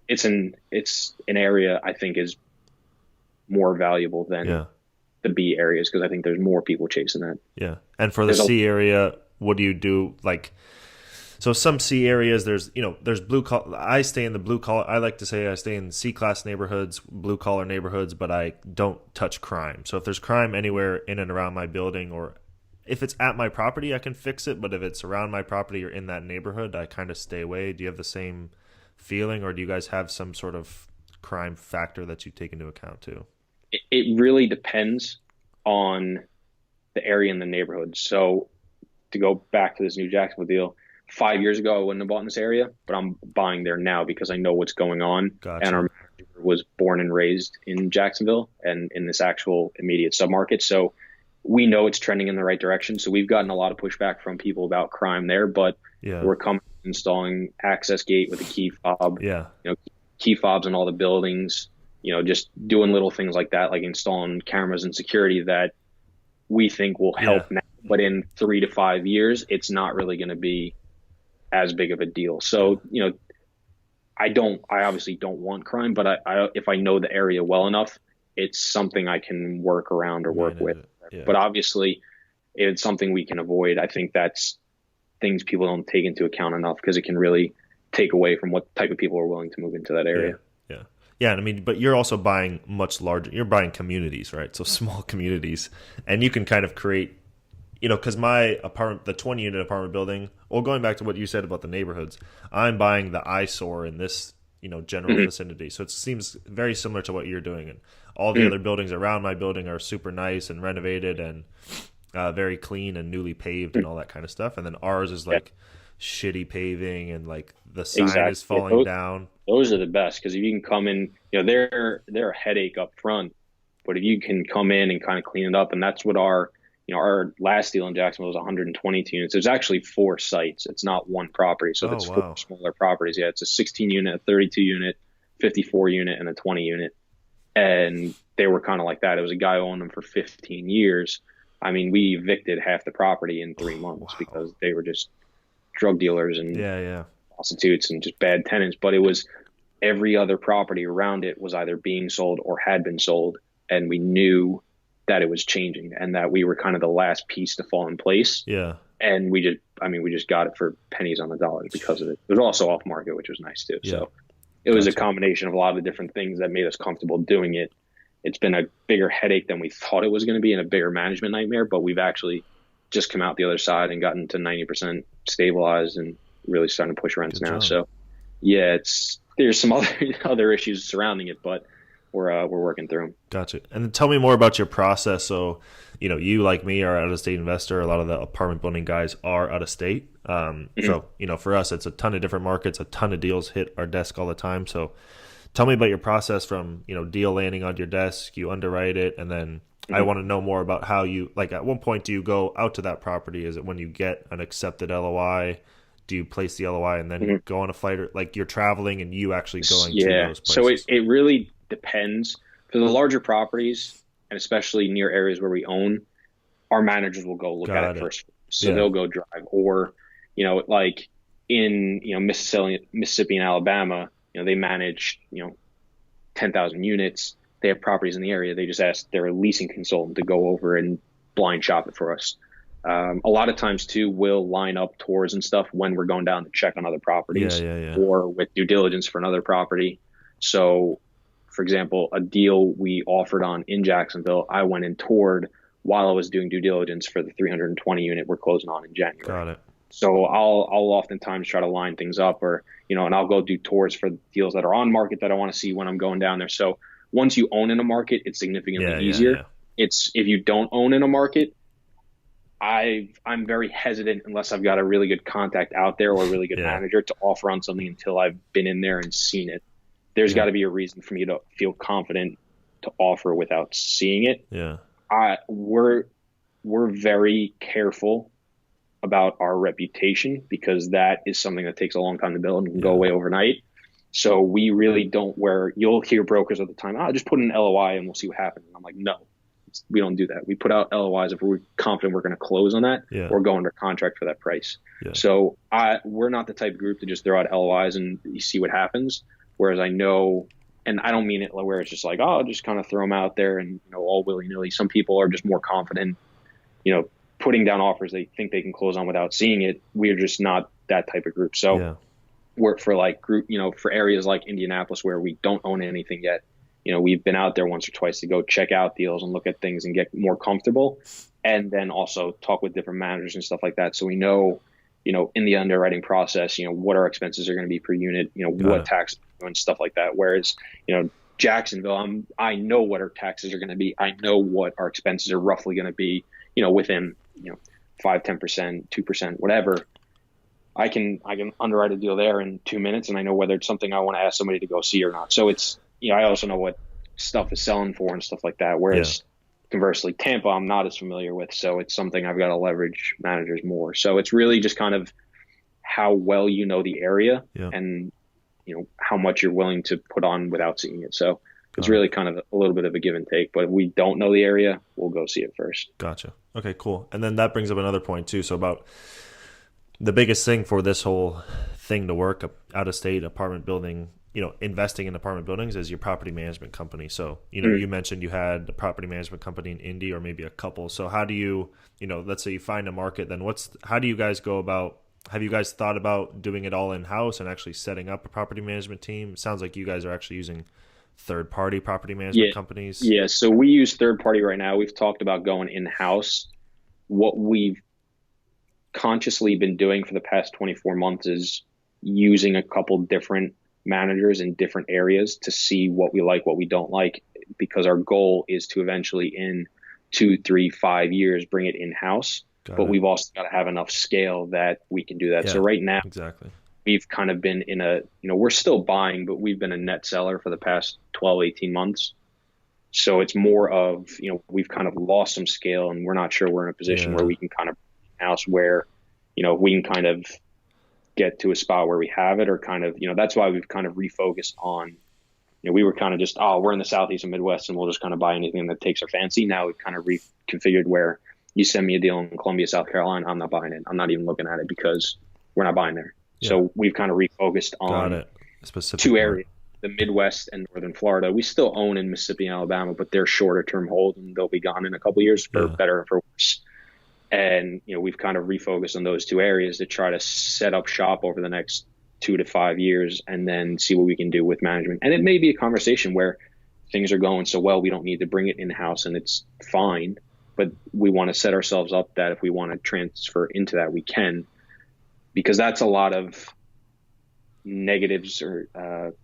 It's an area I think is more valuable than the B areas because I think there's more people chasing that. Yeah. And for the C area, what do you do? Like, so some C areas, there's blue collar. I stay in the blue collar. I like to say I stay in C class neighborhoods, blue collar neighborhoods, but I don't touch crime. So if there's crime anywhere in and around my building, or if it's at my property, I can fix it. But if it's around my property or in that neighborhood, I kind of stay away. Do you have the same feeling, or do you guys have some sort of crime factor that you take into account too? It really depends on the area and the neighborhood. So to go back to this new Jacksonville deal, 5 years ago, I wouldn't have bought in this area, but I'm buying there now because I know what's going on. Gotcha. And our manager was born and raised in Jacksonville and in this actual immediate submarket. So we know it's trending in the right direction. So we've gotten a lot of pushback from people about crime there, but we're installing access gate with a key fob, key fobs in all the buildings, just doing little things like that, like installing cameras and security that we think will help now. But in 3 to 5 years, it's not really going to be as big of a deal. So, I obviously don't want crime, but I if I know the area well enough, it's something I can work around or work with. Yeah. But obviously, it's something we can avoid. I think that's things people don't take into account enough because it can really take away from what type of people are willing to move into that Yeah. area. Yeah. Yeah. And I mean, but you're also buying much larger, you're buying communities, right? So small communities, and you can kind of create, because my apartment, the 20 unit apartment building, well, going back to what you said about the neighborhoods, I'm buying the eyesore in this, general Mm-hmm. vicinity. So it seems very similar to what you're doing. And all the Mm-hmm. other buildings around my building are super nice and renovated and very clean and newly paved and all that kind of stuff. And then ours is Yeah, like shitty paving and like the sign is exactly. falling down. Those are the best because if you can come in, they're a headache up front, but if you can come in and kind of clean it up, and that's what our last deal in Jacksonville was 122 units. There's actually 4 sites. It's not one property, so Oh, that's 4 wow. smaller properties. Yeah, it's a 16 unit, a 32 unit, 54 unit, and a 20 unit. And they were kind of like that. It was a guy who owned them for 15 years. I mean, we evicted half the property in 3 months Wow. because they were just drug dealers and Yeah, yeah. prostitutes and just bad tenants. But it was every other property around it was either being sold or had been sold. And we knew that it was changing and that we were kind of the last piece to fall in place. Yeah. And we just got it for pennies on the dollar because of it. It was also off market, which was nice too. Yeah. So it was a Gotcha. combination of a lot of different things that made us comfortable doing it. It's been a bigger headache than we thought it was going to be and a bigger management nightmare, but we've actually just come out the other side and gotten to 90% stabilized and really starting to push rents Good now. job. So yeah, there's some other issues surrounding it, but we're working through them. Gotcha. And then tell me more about your process. So, you like me are out of state investor. A lot of the apartment building guys are out of state. Mm-hmm. So, for us, it's a ton of different markets, a ton of deals hit our desk all the time. So tell me about your process from, deal landing on your desk, you underwrite it. And then I Mm-hmm. want to know more about how you, like, at one point, do you go out to that property? Is it when you get an accepted LOI? Do you place the LOI and then Mm-hmm. go on a flight, or like you're traveling and you actually going to Yeah. those So places? it really depends. For the larger properties, and especially near areas where we own, our managers will go look at Got it it. first. So Yeah. they'll go drive. Or, like in, Mississippi and Alabama, they manage, 10,000 units. They have properties in the area. They just ask their leasing consultant to go over and blind shop it for us. A lot of times too, we'll line up tours and stuff when we're going down to check on other Yeah, properties yeah, yeah. or with due diligence for another property. So, for example, a deal we offered on in Jacksonville, I went and toured while I was doing due diligence for the 320 unit we're closing on in January. Got it. So I'll oftentimes try to line things up, or and I'll go do tours for deals that are on market that I want to see when I'm going down there. So once you own in a market, it's significantly Yeah, yeah, easier. yeah. It's if you don't own in a market, I'm very hesitant unless I've got a really good contact out there or a really good Yeah. manager to offer on something until I've been in there and seen it. There's Yeah. got to be a reason for me to feel confident to offer without seeing it. Yeah. We're very careful about our reputation because that is something that takes a long time to build and can go Yeah. away overnight. So we really don't, where you'll hear brokers at the time, just put in an LOI and we'll see what happens. And I'm like, no, we don't do that. We put out LOIs if we're confident we're going to close on that Yeah. or go under contract for that price. Yeah. So we're not the type of group to just throw out LOIs and you see what happens. Whereas I know, and I don't mean it where it's just like, I'll just kind of throw them out there and, all willy nilly. Some people are just more confident, putting down offers they think they can close on without seeing it. We're just not that type of group. So Yeah. we're for like group, for areas like Indianapolis where we don't own anything yet. We've been out there once or twice to go check out deals and look at things and get more comfortable. And then also talk with different managers and stuff like that. So we know, in the underwriting process, what our expenses are going to be per unit, what taxes and stuff like that. Whereas, Jacksonville, I know what our taxes are going to be. I know what our expenses are roughly going to be, within, 5, 10%, 2%, whatever. I can underwrite a deal there in 2 minutes and I know whether it's something I want to ask somebody to go see or not. So it's, I also know what stuff is selling for and stuff like that. Whereas conversely, Tampa, I'm not as familiar with. So it's something I've got to leverage managers more. So it's really just kind of how well you know the area and, how much you're willing to put on without seeing it. So it's really kind of a little bit of a give and take. But if we don't know the area, we'll go see it first. Gotcha. Okay, cool. And then that brings up another point too. So about the biggest thing for this whole thing to work, out of state apartment building investing in apartment buildings is your property management company. So, you mentioned you had a property management company in Indy or maybe a couple. So how do you, let's say you find a market, then how do you guys go about, have you guys thought about doing it all in-house and actually setting up a property management team? It sounds like you guys are actually using third-party property management companies. Yeah, so we use third-party right now. We've talked about going in-house. What we've consciously been doing for the past 24 months is using a couple different managers in different areas to see what we like, what we don't like, because our goal is to eventually in 2, 3, 5 years bring it in-house. But we've also got to have enough scale that we can do that. So right now, we've kind of been in a, we're still buying, but we've been a net seller for the past 12, 18 months. So it's more of, we've kind of lost some scale and we're not sure we're in a position where we can kind of house where, we can kind of get to a spot where we have it, or kind of, that's why we've kind of refocused on, we were kind of just, we're in the Southeast and Midwest and we'll just kind of buy anything that takes our fancy. Now we've kind of reconfigured where you send me a deal in Columbia, South Carolina, I'm not buying it. I'm not even looking at it because we're not buying there. Yeah. So we've kind of refocused on two areas, the Midwest and Northern Florida. We still own in Mississippi and Alabama, but they're shorter term hold and they'll be gone in a couple of years for better or for worse. And, we've kind of refocused on those two areas to try to set up shop over the next 2 to 5 years and then see what we can do with management. And it may be a conversation where things are going so well, we don't need to bring it in-house and it's fine. But we want to set ourselves up that if we want to transfer into that, we can, because that's a lot of negatives or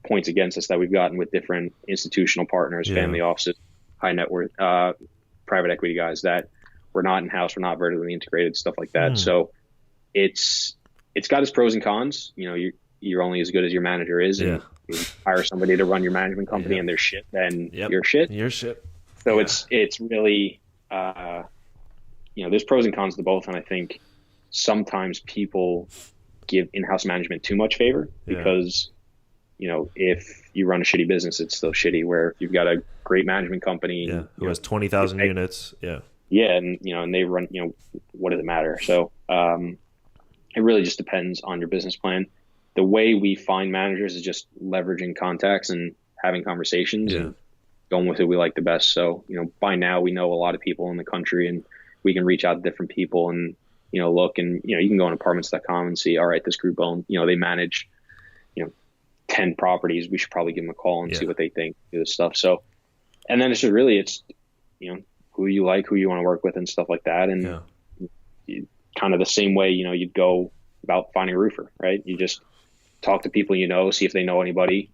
points against us that we've gotten with different institutional partners, family offices, high net worth, private equity guys, that we're not in-house, we're not vertically integrated, stuff like that. So it's got its pros and cons. You're only as good as your manager is, and you hire somebody to run your management company and they're shit, then you're shit. You're shit. So it's really, there's pros and cons to both. And I think sometimes people give in-house management too much favor because, if you run a shitty business, it's still shitty, where if you've got a great management company who has 20,000 units. And they run, what does it matter? So, it really just depends on your business plan. The way we find managers is just leveraging contacts and having conversations and going with who we like the best. So, by now we know a lot of people in the country and we can reach out to different people and, look and, you can go on apartments.com and see, all right, this group own, they manage, 10 properties. We should probably give them a call and see what they think, do this stuff. So, and then it's just really, who you like, who you want to work with and stuff like that. And kind of the same way, you'd go about finding a roofer, right? You just talk to people, see if they know anybody,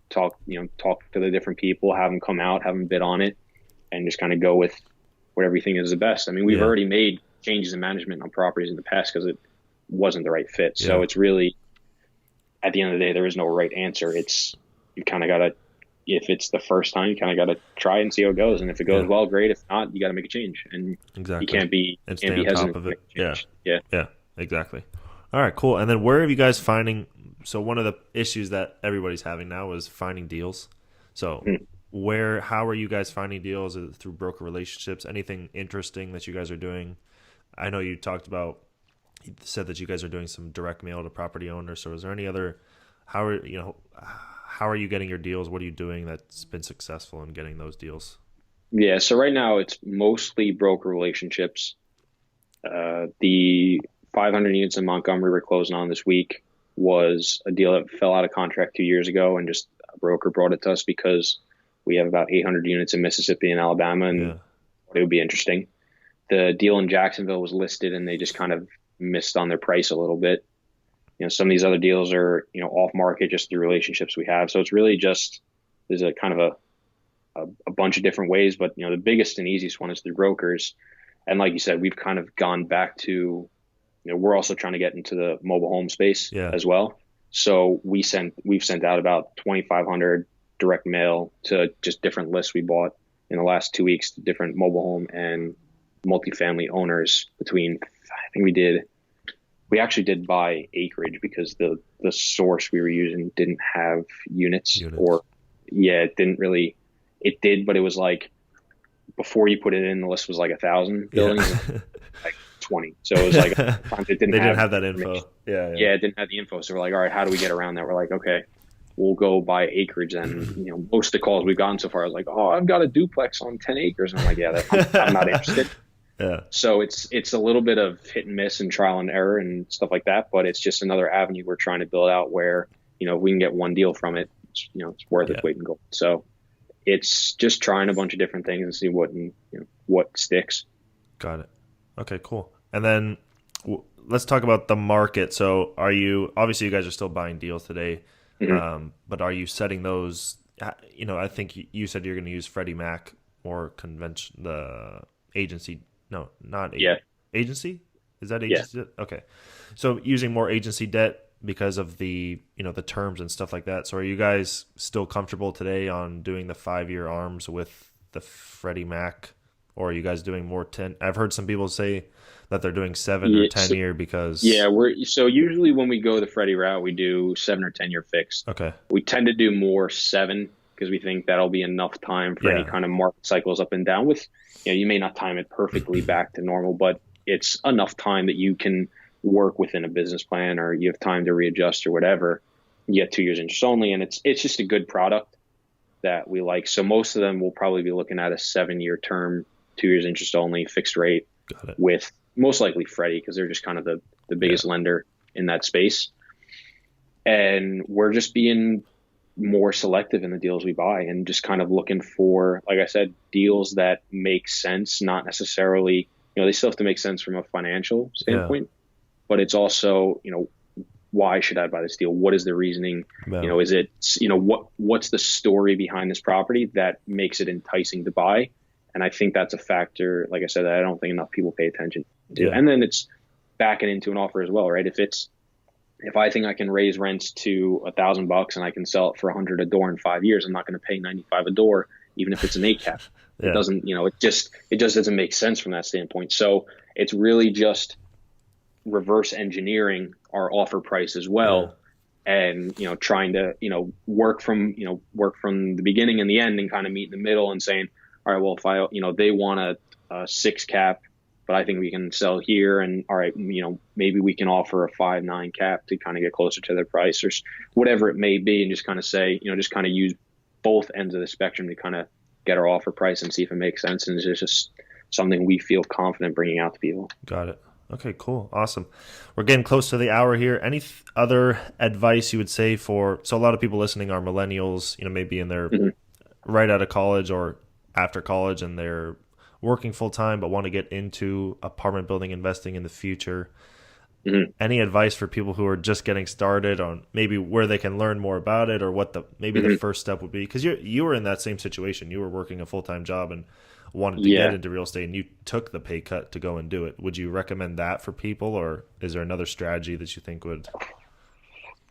talk to the different people, have them come out, have them bid on it, and just kind of go with what everything is the best. I mean, we've already made changes in management on properties in the past because it wasn't the right fit. So it's really, at the end of the day, there is no right answer. It's, you kind of got to, if it's the first time, you kind of got to try and see how it goes. And if it goes well, great. If not, you got to make a change. And you can't be hesitant to make a change. Yeah, exactly. All right, cool. And then where are you guys finding, so one of the issues that everybody's having now is finding deals. So how are you guys finding deals? Is it through broker relationships? Anything interesting that you guys are doing? I know you said that you guys are doing some direct mail to property owners. So is there any other, how are you getting your deals? What are you doing that's been successful in getting those deals? Yeah, so right now it's mostly broker relationships. The 500 units in Montgomery we're closing on this week was a deal that fell out of contract 2 years ago, and just a broker brought it to us because we have about 800 units in Mississippi and Alabama, and it would be interesting. The deal in Jacksonville was listed, and they just kind of missed on their price a little bit. Some of these other deals are, off market just through relationships we have. So it's really just, there's a kind of a bunch of different ways, but the biggest and easiest one is through brokers. And like you said, we've kind of gone back to, we're also trying to get into the mobile home space as well. So we've sent out about 2,500 direct mail to just different lists we bought in the last 2 weeks to different mobile home and multifamily owners between, I think we actually did buy acreage because the source we were using didn't have units. It didn't really, it did, but it was like, before you put it in, the list was like 1,000 buildings, like 20. So it was like, it didn't have that info. Yeah, it didn't have the info. So we're like, all right, how do we get around that? We're like, okay, we'll go buy acreage. And, most of the calls we've gotten so far is like, oh, I've got a duplex on 10 acres. And I'm like, yeah, I'm not interested. Yeah. So it's a little bit of hit and miss and trial and error and stuff like that. But it's just another avenue we're trying to build out where, if we can get one deal from it, it's worth its weight in gold. So it's just trying a bunch of different things and see what sticks. Got it. Okay, cool. And then let's talk about the market. So obviously you guys are still buying deals today, but are you setting those, I think you said you're going to use Freddie Mac or the agency. No, not agency. Is that agency? Yeah. Okay. So using more agency debt because of the, the terms and stuff like that. So are you guys still comfortable today on doing the 5-year ARMs with the Freddie Mac, or are you guys doing more 10? I've heard some people say that they're doing 7 or 10 year because so usually when we go the Freddie route, we do 7 or 10 year fixed. Okay. We tend to do more 7 because we think that'll be enough time for any kind of market cycles up and down with, you may not time it perfectly back to normal, but it's enough time that you can work within a business plan, or you have time to readjust or whatever. You get 2 years interest only, and it's just a good product that we like. So most of them will probably be looking at a 7-year term, 2 years interest only, fixed rate with most likely Freddie, because they're just kind of the biggest lender in that space. And we're just being more selective in the deals we buy and just kind of looking for, like I said, deals that make sense, not necessarily, they still have to make sense from a financial standpoint, but it's also, why should I buy this deal? What is the reasoning? Is it, what's the story behind this property that makes it enticing to buy? And I think that's a factor, like I said, that I don't think enough people pay attention to. And then it's backing into an offer as well, right? If I think I can raise rents to $1,000 and I can sell it for $100 a door in 5 years, I'm not going to pay $95 a door, even if it's an 8 cap. It doesn't, it just doesn't make sense from that standpoint. So it's really just reverse engineering our offer price as well. And, trying to, work from the beginning and the end and kind of meet in the middle and saying, all right, well, if they want a 6 cap, but I think we can sell here, and all right, maybe we can offer a 5-9 cap to kind of get closer to their price, or whatever it may be, and just kind of say, just kind of use both ends of the spectrum to kind of get our offer price and see if it makes sense, and it's just something we feel confident bringing out to people. Got it. Okay, cool. Awesome. We're getting close to the hour here. Any other advice you would say so a lot of people listening are millennials, maybe in their right out of college or after college, and they're working full time but want to get into apartment building investing in the future. Any advice for people who are just getting started on maybe where they can learn more about it, or what the first step would be? Because you were in that same situation. You were working a full-time job and wanted to get into real estate, and you took the pay cut to go and do it. Would you recommend that for people, or is there another strategy that you think would?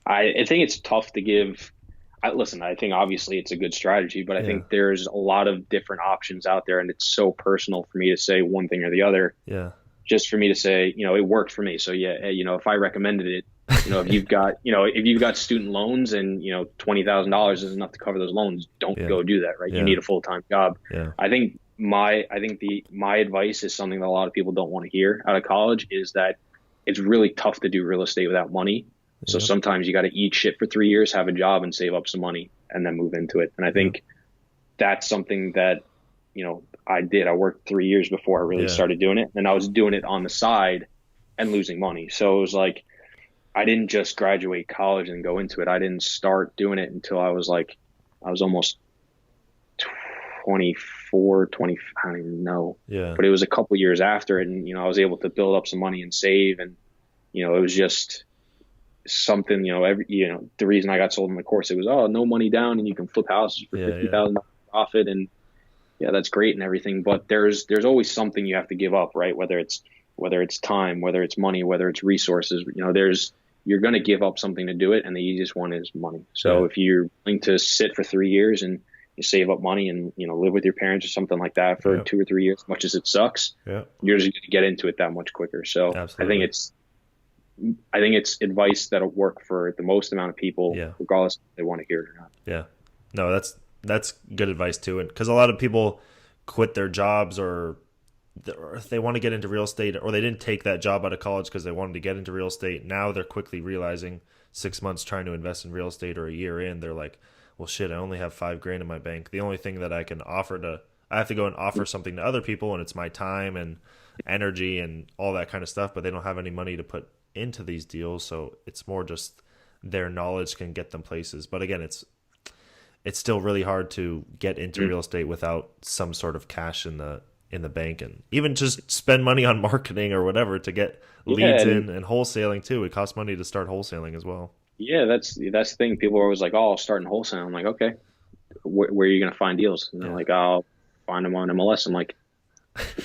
I think it's tough to give. Listen, I think obviously it's a good strategy, but I think there's a lot of different options out there, and it's so personal for me to say one thing or the other. Yeah. Just for me to say, it worked for me. So if I recommended it, if you've got student loans and, $20,000 is enough to cover those loans, don't go do that, right? You need a full-time job. I think my advice is something that a lot of people don't want to hear out of college, is that it's really tough to do real estate without money. So sometimes you got to eat shit for 3 years, have a job, and save up some money, and then move into it. And I think that's something that, I did. I worked 3 years before I really started doing it, and I was doing it on the side and losing money. So it was like, I didn't just graduate college and go into it. I didn't start doing it until I was almost 24, 20, I don't even know. Yeah. But it was a couple years after it, and, I was able to build up some money and save, and, it was just something, the reason I got sold in the course, it was, no money down and you can flip houses for $50,000 profit. And that's great and everything, but there's always something you have to give up, right? Whether it's time, whether it's money, whether it's resources, you're going to give up something to do it. And the easiest one is money. So if you're willing to sit for 3 years and you save up money and, live with your parents or something like that for 2 or 3 years, as much as it sucks, you're just going to get into it that much quicker. So absolutely. I think it's advice that'll work for the most amount of people, regardless if they want to hear it or not. Yeah. No, that's good advice too. And because a lot of people quit their jobs or they want to get into real estate, or they didn't take that job out of college because they wanted to get into real estate. Now they're quickly realizing 6 months trying to invest in real estate or a year in, they're like, well, shit, I only have $5,000 in my bank. The only thing that I can I have to go and offer something to other people, and it's my time and energy and all that kind of stuff, but they don't have any money to put into these deals. So it's more just their knowledge can get them places. But again, it's still really hard to get into real estate without some sort of cash in the bank, and even just spend money on marketing or whatever to get leads in, and wholesaling too. It costs money to start wholesaling as well. Yeah, that's the thing. People are always like, "Oh, I'll start in wholesale." I'm like, "Okay, where are you going to find deals?" And they're like, "I'll find them on MLS." I'm like,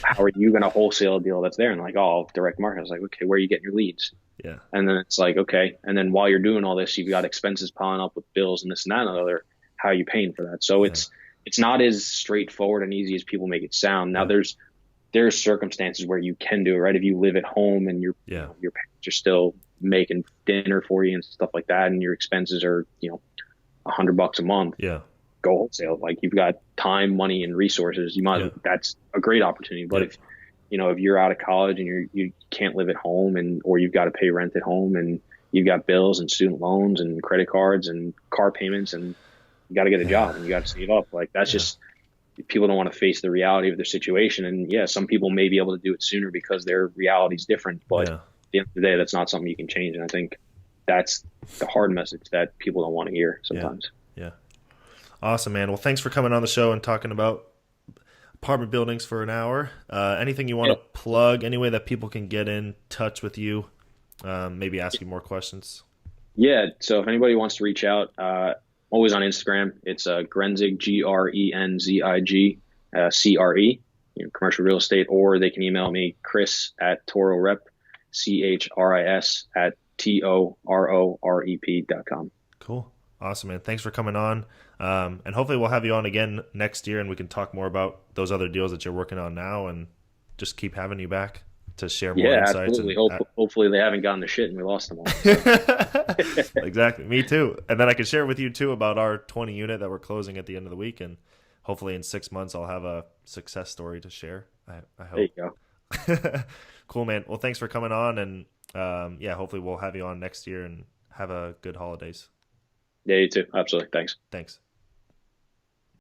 "How are you going to wholesale a deal that's there?" And like, "Oh, I'll direct market." I was like, "Okay, where are you getting your leads?" Yeah. And then it's like, okay, and then while you're doing all this, you've got expenses piling up with bills and this and that and the other. How are you paying for that? So it's not as straightforward and easy as people make it sound. Now there's circumstances where you can do it, right? If you live at home and your parents are still making dinner for you and stuff like that, and your expenses are, $100 a month. Yeah. Go wholesale. Like, you've got time, money, and resources. You might, that's a great opportunity. But if you're out of college and you can't live at home, or you've got to pay rent at home, and you've got bills and student loans and credit cards and car payments, and you got to get a job and you got to save up. Like, that's just, people don't want to face the reality of their situation. And some people may be able to do it sooner because their reality is different. But at the end of the day, that's not something you can change. And I think that's the hard message that people don't want to hear sometimes. Yeah. Awesome, man. Well, thanks for coming on the show and talking about apartment buildings for an hour. Anything you want to plug, any way that people can get in touch with you, maybe ask you more questions? Yeah. So if anybody wants to reach out, always on Instagram, it's Grenzig, Grenzig, CRE, commercial real estate, or they can email me, Chris at Toro Rep, CHRIS at TOROREP.com. Cool. Awesome, man. Thanks for coming on. And hopefully we'll have you on again next year, and we can talk more about those other deals that you're working on now, and just keep having you back to share more insights. Absolutely. Hopefully they haven't gotten to shit and we lost them all. Exactly. Me too. And then I can share with you too about our 20 unit that we're closing at the end of the week. And hopefully in 6 months, I'll have a success story to share. I hope. There you go. Cool, man. Well, thanks for coming on. And hopefully we'll have you on next year, and have a good holidays. Yeah, you too. Absolutely. Thanks. Thanks.